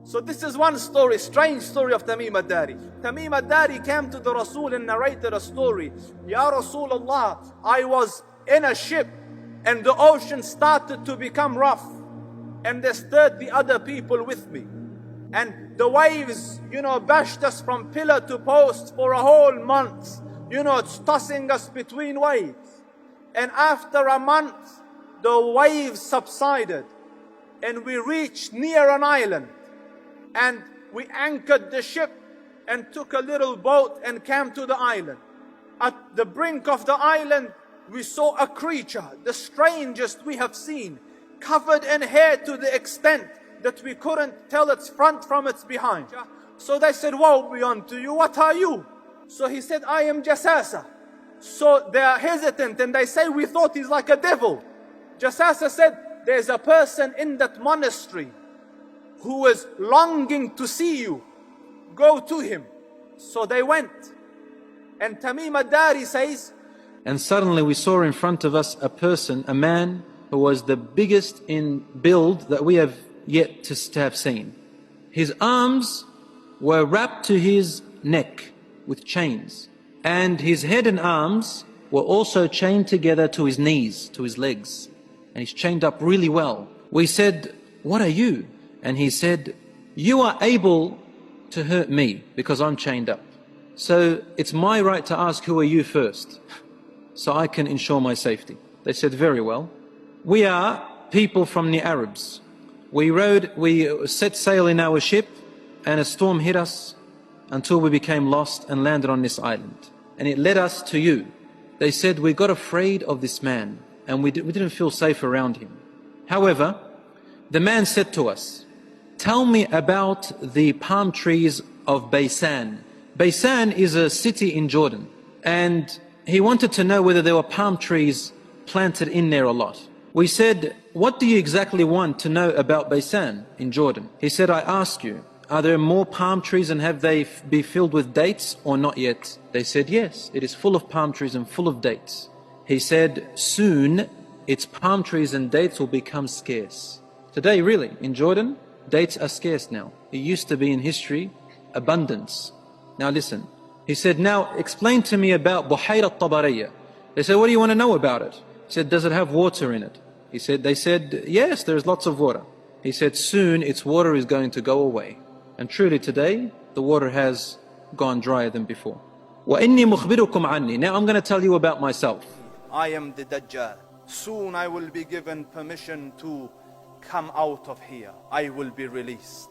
So this is one story, strange story of Tamim al-Dari. Tamim al-Dari came to the Rasul and narrated a story. Ya Rasulullah, I was in a ship and the ocean started to become rough. And they stirred the other people with me. And the waves, bashed us from pillar to post for a whole month. It's tossing us between waves. And after a month, the waves subsided. And we reached near an island. And we anchored the ship and took a little boat and came to the island. At the brink of the island, we saw a creature, the strangest we have seen, covered in hair to the extent that we couldn't tell its front from its behind. So they said, woe be unto you, what are you? So he said, I am Jassasa. So they are hesitant and they say, we thought he's like a devil. Jassasa said, there's a person in that monastery who is longing to see you. Go to him. So they went. And Tamim al-Dari says, and suddenly we saw in front of us a person, a man who was the biggest in build that we have yet to have seen. His arms were wrapped to his neck with chains, and his head and arms were also chained together to his knees, to his legs, and he's chained up really well. We said, what are you? And he said, you are able to hurt me because I'm chained up. So it's my right to ask, who are you first, so I can ensure my safety. They said, very well. We are people from the Arabs. We set sail in our ship and a storm hit us until we became lost and landed on this island. And it led us to you. They said, we got afraid of this man and we didn't feel safe around him. However, the man said to us, tell me about the palm trees of Baysan. Baysan is a city in Jordan. And he wanted to know whether there were palm trees planted in there a lot. We said, what do you exactly want to know about Baysan in Jordan? He said, I ask you, are there more palm trees and have they be filled with dates or not yet? They said, yes, it is full of palm trees and full of dates. He said, soon its palm trees and dates will become scarce. Today, really, in Jordan, dates are scarce now. It used to be in history, abundance. Now listen, he said, now explain to me about Buhayra Tabariya. They said, what do you want to know about it? He said, does it have water in it? They said, yes, there's lots of water. He said, soon its water is going to go away. And truly today, the water has gone drier than before. وَإِنِّي مُخْبِرُكُمْ عَنِّي. Now I'm going to tell you about myself. I am the Dajjal. Soon I will be given permission to come out of here. I will be released.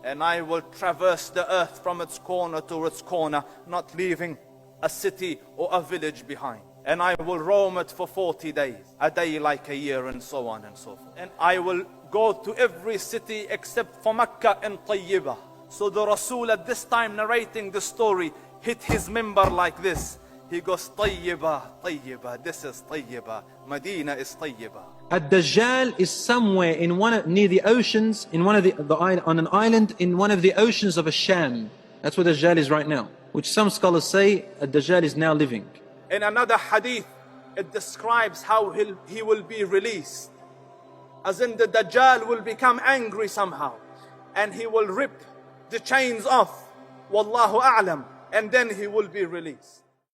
And I will traverse the earth from its corner to its corner, not leaving a city or a village behind. And I will roam it for 40 days, a day like a year, and so on and so forth. And I will go to every city except for Mecca and Tayyibah. So the Rasul at this time narrating the story hit his minbar like this. He goes, Tayyibah, Tayyibah, this is Tayyibah, Medina is Tayyibah. DAJJAL is somewhere near the oceans, on an island in one of the oceans of Sham. That's where DAJJAL is right now, which some scholars say DAJJAL is now living. In another hadith, it describes how he will be released. As in the Dajjal will become angry somehow, and he will rip the chains off, Wallahu a'lam, and then he will be released.